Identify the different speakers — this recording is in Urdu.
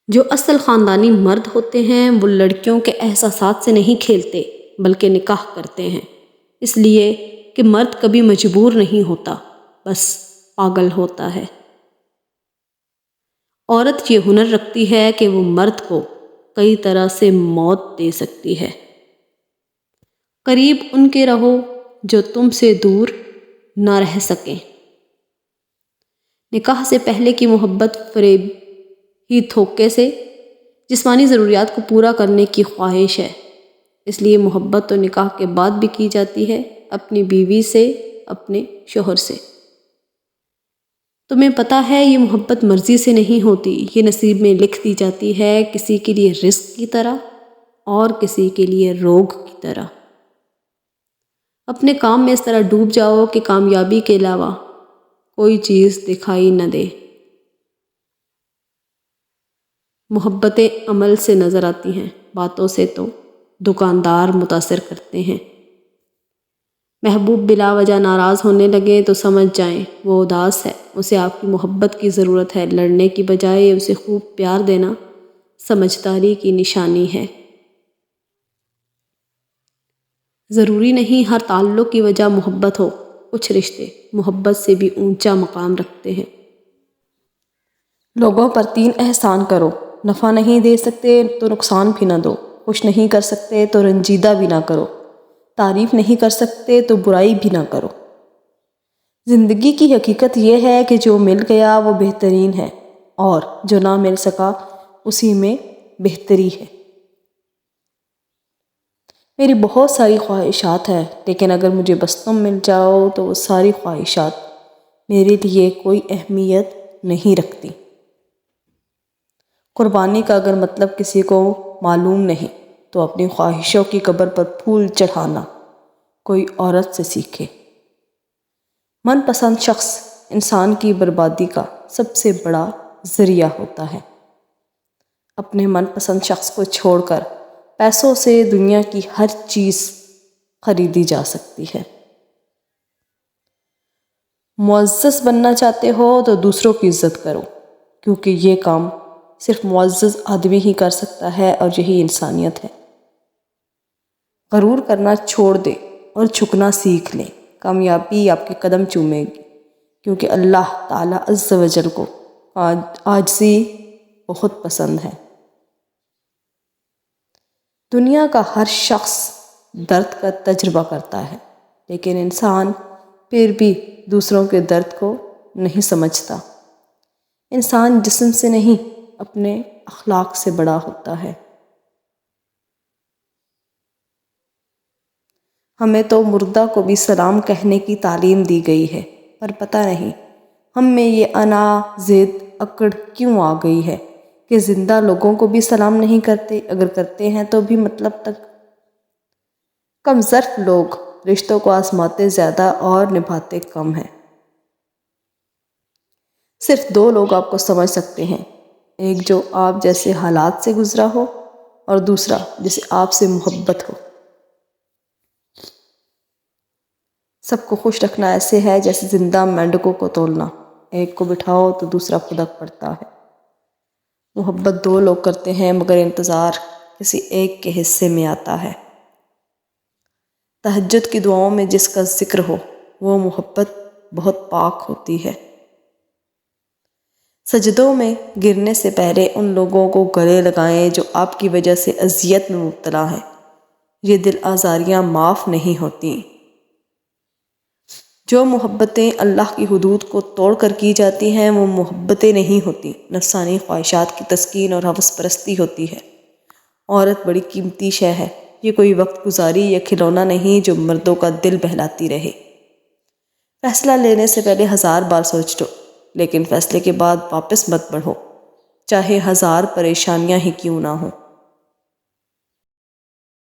Speaker 1: جو اصل خاندانی مرد ہوتے ہیں وہ لڑکیوں کے احساسات سے نہیں کھیلتے بلکہ نکاح کرتے ہیں، اس لیے کہ مرد کبھی مجبور نہیں ہوتا، بس پاگل ہوتا ہے۔ عورت یہ ہنر رکھتی ہے کہ وہ مرد کو کئی طرح سے موت دے سکتی ہے۔ قریب ان کے رہو جو تم سے دور نہ رہ سکیں۔ نکاح سے پہلے کی محبت فریب ہی دھوکے سے جسمانی ضروریات کو پورا کرنے کی خواہش ہے، اس لیے محبت تو نکاح کے بعد بھی کی جاتی ہے، اپنی بیوی سے، اپنے شوہر سے۔ تمہیں پتہ ہے یہ محبت مرضی سے نہیں ہوتی، یہ نصیب میں لکھ دی جاتی ہے، کسی کے لیے رزق کی طرح اور کسی کے لیے روگ کی طرح۔ اپنے کام میں اس طرح ڈوب جاؤ کہ کامیابی کے علاوہ کوئی چیز دکھائی نہ دے۔ محبتیں عمل سے نظر آتی ہیں، باتوں سے تو دکاندار متاثر کرتے ہیں۔ محبوب بلا وجہ ناراض ہونے لگے تو سمجھ جائیں وہ اداس ہے، اسے آپ کی محبت کی ضرورت ہے، لڑنے کی بجائے اسے خوب پیار دینا سمجھداری کی نشانی ہے۔ ضروری نہیں ہر تعلق کی وجہ محبت ہو، کچھ رشتے محبت سے بھی اونچا مقام رکھتے ہیں۔ لوگوں پر 3 احسان کرو، نفع نہیں دے سکتے تو نقصان بھی نہ دو، خوش نہیں کر سکتے تو رنجیدہ بھی نہ کرو، تعریف نہیں کر سکتے تو برائی بھی نہ کرو۔ زندگی کی حقیقت یہ ہے کہ جو مل گیا وہ بہترین ہے اور جو نہ مل سکا اسی میں بہتری ہے۔ میری بہت ساری خواہشات ہیں، لیکن اگر مجھے بس تم مل جاؤ تو وہ ساری خواہشات میرے لیے کوئی اہمیت نہیں رکھتی۔ قربانی کا اگر مطلب کسی کو معلوم نہیں تو اپنی خواہشوں کی قبر پر پھول چڑھانا کوئی عورت سے سیکھے۔ من پسند شخص انسان کی بربادی کا سب سے بڑا ذریعہ ہوتا ہے۔ اپنے من پسند شخص کو چھوڑ کر پیسوں سے دنیا کی ہر چیز خریدی جا سکتی ہے۔ معزز بننا چاہتے ہو تو دوسروں کی عزت کرو، کیونکہ یہ کام صرف معزز آدمی ہی کر سکتا ہے اور یہی انسانیت ہے۔ غرور کرنا چھوڑ دے اور جھکنا سیکھ لیں، کامیابی آپ کے قدم چومے گی، کیونکہ اللہ تعالیٰ عز و جل کو عاجزی بہت پسند ہے۔ دنیا کا ہر شخص درد کا تجربہ کرتا ہے، لیکن انسان پھر بھی دوسروں کے درد کو نہیں سمجھتا۔ انسان جسم سے نہیں اپنے اخلاق سے بڑا ہوتا ہے۔ ہمیں تو مردہ کو بھی سلام کہنے کی تعلیم دی گئی ہے، پر پتہ نہیں ہم میں یہ انا، ضد، اکڑ کیوں آ گئی ہے کہ زندہ لوگوں کو بھی سلام نہیں کرتے، اگر کرتے ہیں تو بھی مطلب تک۔ کم ظرف لوگ رشتوں کو آزماتے زیادہ اور نبھاتے کم ہیں۔ صرف 2 لوگ آپ کو سمجھ سکتے ہیں، ایک جو آپ جیسے حالات سے گزرا ہو اور دوسرا جسے آپ سے محبت ہو۔ سب کو خوش رکھنا ایسے ہے جیسے زندہ مینڈکوں کو تولنا، ایک کو بٹھاؤ تو دوسرا خودک پڑتا ہے۔ محبت 2 لوگ کرتے ہیں مگر انتظار کسی ایک کے حصے میں آتا ہے۔ تہجد کی دعاؤں میں جس کا ذکر ہو وہ محبت بہت پاک ہوتی ہے۔ سجدوں میں گرنے سے پہلے ان لوگوں کو گلے لگائیں جو آپ کی وجہ سے اذیت میں مبتلا ہیں، یہ دل آزاریاں معاف نہیں ہوتیں۔ جو محبتیں اللہ کی حدود کو توڑ کر کی جاتی ہیں وہ محبتیں نہیں ہوتی، نفسانی خواہشات کی تسکین اور ہوس پرستی ہوتی ہے۔ عورت بڑی قیمتی شے ہے، یہ کوئی وقت گزاری یا کھلونا نہیں جو مردوں کا دل بہلاتی رہے۔ فیصلہ لینے سے پہلے 1000 بار سوچ لو، لیکن فیصلے کے بعد واپس مت بڑھو، چاہے 1000 پریشانیاں ہی کیوں نہ ہوں۔